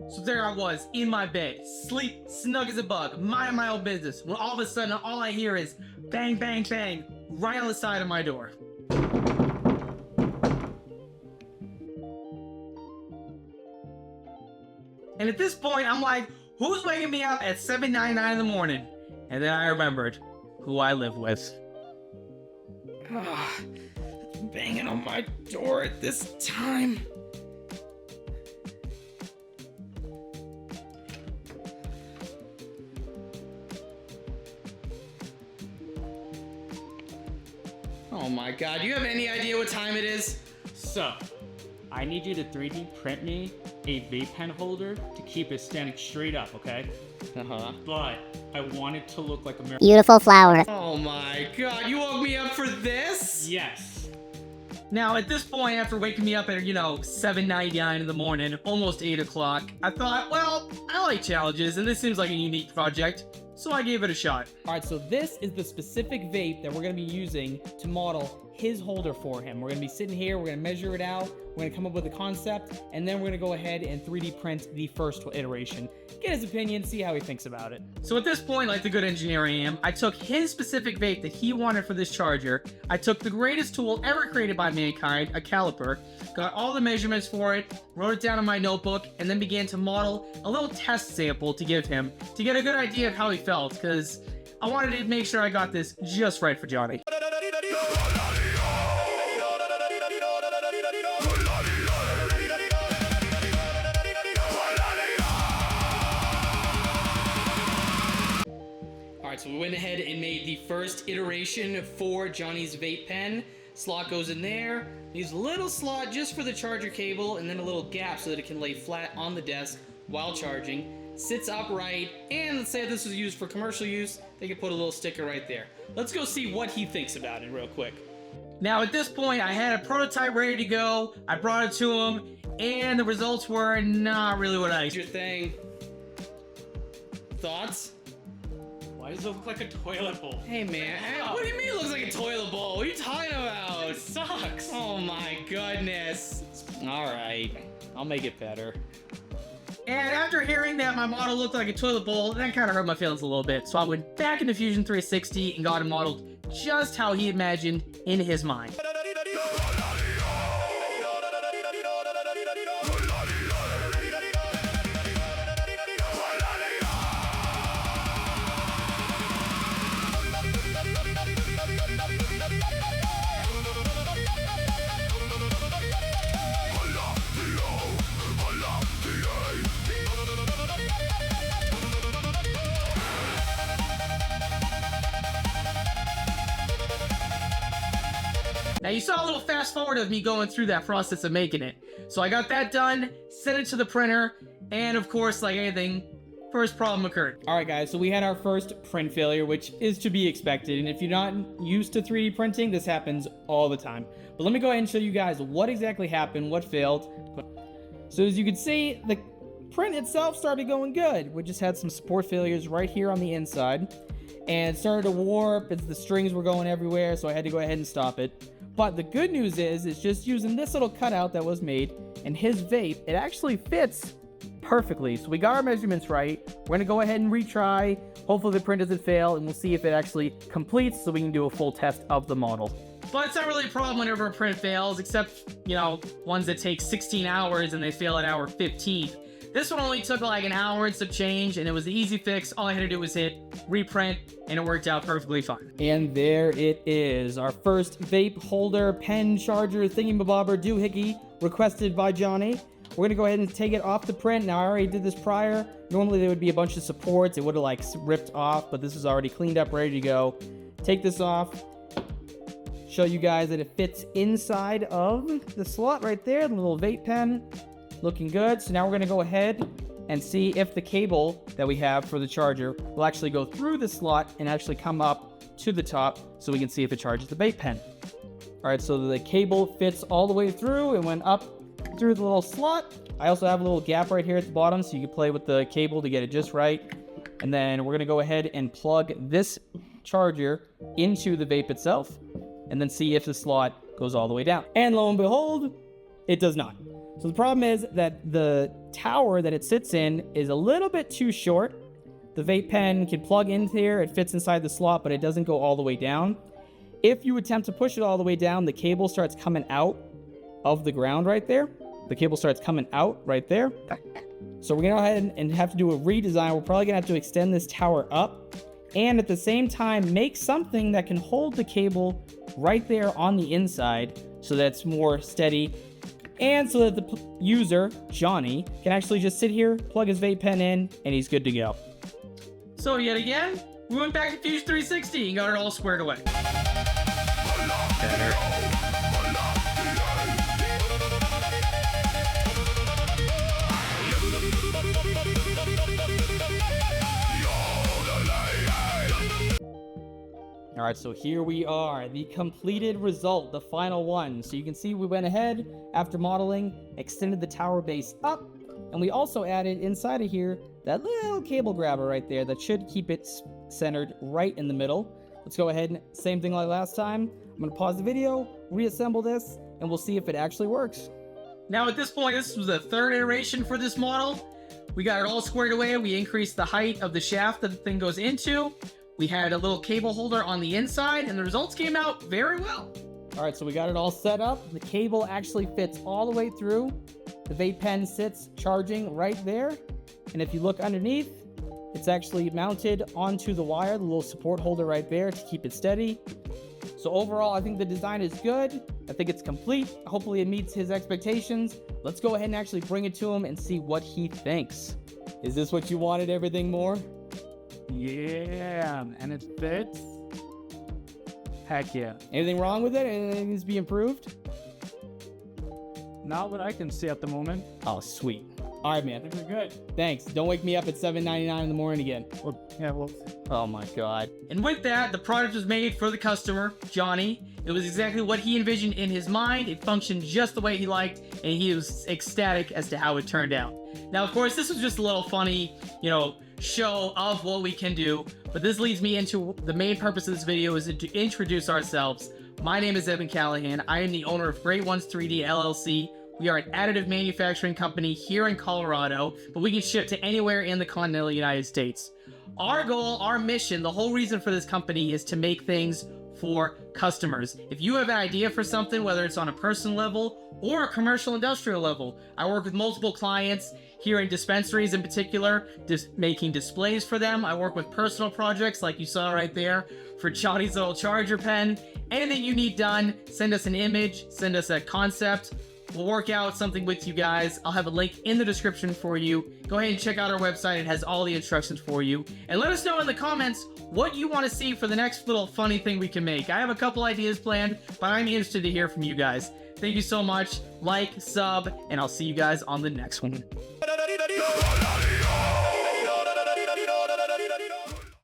So there I was, in my bed, sleep snug as a bug, minding my own business, when all of a sudden all I hear is bang, bang, bang, right on the side of my door. And at this point, I'm like, who's waking me up at 7:99 in the morning? And then I remembered who I live with. Banging on my door at this time. Oh my god, do you have any idea what time it is? So, I need you to 3D print me a vape pen holder to keep it standing straight up, okay? But I want it to look like a mirror. Beautiful flower. Oh my god, you woke me up for this? Yes. Now, at this point, after waking me up at, 7:99 in the morning, almost 8 o'clock, I thought, well, I like challenges, and this seems like a unique project, so I gave it a shot. Alright, so this is the specific vape that we're going to be using to model his holder for him. We're going to be sitting here, we're going to measure it out, we're going to come up with a concept, and then we're going to go ahead and 3D print the first iteration. Get his opinion, see how he thinks about it. So at this point, like the good engineer I am, I took his specific vape that he wanted for this charger, I took the greatest tool ever created by mankind, a caliper, got all the measurements for it, wrote it down in my notebook, and then began to model a little test sample to give him, to get a good idea of how he felt, because I wanted to make sure I got this just right for Johnny. Alright, so we went ahead and made the first iteration for Johnny's vape pen. Slot goes in there, needs a little slot just for the charger cable, and then a little gap so that it can lay flat on the desk while charging. Sits upright, and let's say if this was used for commercial use, they could put a little sticker right there. Let's go see what he thinks about it real quick. Now at this point, I had a prototype ready to go, I brought it to him, and the results were not really what I expected. Your thing. Thoughts? Why does it look like a toilet bowl? Hey man, what do you mean it looks like a toilet bowl? What are you talking about? It sucks. Oh my goodness. Alright, I'll make it better. And after hearing that my model looked like a toilet bowl, that kind of hurt my feelings a little bit. So I went back into Fusion 360 and got it modeled just how he imagined in his mind. Now you saw a little fast forward of me going through that process of making it. So I got that done, sent it to the printer, and of course, like anything, first problem occurred. Alright guys, so we had our first print failure, which is to be expected, and if you're not used to 3D printing, this happens all the time. But let me go ahead and show you guys what exactly happened, what failed. So as you can see, the print itself started going good. We just had some support failures right here on the inside, and it started to warp as the strings were going everywhere, so I had to go ahead and stop it. But the good news is, it's just using this little cutout that was made, and his vape, it actually fits perfectly. So we got our measurements right. We're going to go ahead and retry. Hopefully the print doesn't fail, and we'll see if it actually completes so we can do a full test of the model. But it's not really a problem whenever a print fails, except, ones that take 16 hours and they fail at hour 15. This one only took like an hour and some change, and it was the easy fix. All I had to do was hit reprint, and it worked out perfectly fine. And there it is, our first vape holder, pen, charger, thingy-mabobber, doohickey, requested by Johnny. We're going to go ahead and take it off the print. Now, I already did this prior. Normally, there would be a bunch of supports. It would have, ripped off, but this is already cleaned up, ready to go. Take this off. Show you guys that it fits inside of the slot right there, the little vape pen. Looking good. So now we're going to go ahead and see if the cable that we have for the charger will actually go through the slot and actually come up to the top so we can see if it charges the vape pen. Alright, so the cable fits all the way through. It went up through the little slot. I also have a little gap right here at the bottom so you can play with the cable to get it just right. And then we're going to go ahead and plug this charger into the vape itself and then see if the slot goes all the way down. And lo and behold, it does not. So the problem is that the tower that it sits in is a little bit too short. The vape pen can plug in here, it fits inside the slot, but it doesn't go all the way down. If you attempt to push it all the way down, the cable starts coming out of the ground right there. The cable starts coming out right there. So we're gonna go ahead and have to do a redesign. We're probably gonna have to extend this tower up, and at the same time, make something that can hold the cable right there on the inside so that it's more steady, and so that the user, Johnny, can actually just sit here, plug his vape pen in, and he's good to go. So yet again, we went back to Fusion 360 and got it all squared away. Better. All right, so here we are, the completed result, the final one. So you can see we went ahead after modeling, extended the tower base up, and we also added inside of here that little cable grabber right there that should keep it centered right in the middle. Let's go ahead and same thing like last time. I'm gonna pause the video, reassemble this, and we'll see if it actually works. Now at this point, this was the third iteration for this model. We got it all squared away. We increased the height of the shaft that the thing goes into. We had a little cable holder on the inside, and the results came out very well. All right, so we got it all set up. The cable actually fits all the way through. The vape pen sits charging right there. And if you look underneath, it's actually mounted onto the wire, the little support holder right there to keep it steady. So overall, I think the design is good. I think it's complete. Hopefully it meets his expectations. Let's go ahead and actually bring it to him and see what he thinks. Is this what you wanted, everything more? Yeah, and it fits. Heck yeah. Anything wrong with it? Anything needs to be improved? Not what I can see at the moment. Oh, sweet. All right, man. I think we're good. Thanks. Don't wake me up at 7:99 in the morning again. Well, Oh my God. And with that, the product was made for the customer, Johnny. It was exactly what he envisioned in his mind. It functioned just the way he liked, and he was ecstatic as to how it turned out. Now, of course, this was just a little funny, show of what we can do, but this leads me into the main purpose of this video is to introduce ourselves. My name is Evan Callahan. I am the owner of Great Ones 3D LLC. We are an additive manufacturing company here in Colorado, but we can ship to anywhere in the continental United States. Our goal, our mission, the whole reason for this company is to make things for customers. If you have an idea for something, whether it's on a personal level or a commercial industrial level, I work with multiple clients here in dispensaries in particular, just making displays for them. I work with personal projects like you saw right there for Johnny's little charger pen. Anything you need done, send us an image, send us a concept. We'll work out something with you guys. I'll have a link in the description for you. Go ahead and check out our website. It has all the instructions for you. And let us know in the comments what you want to see for the next little funny thing we can make. I have a couple ideas planned, but I'm interested to hear from you guys. Thank you so much. Like, sub, and I'll see you guys on the next one.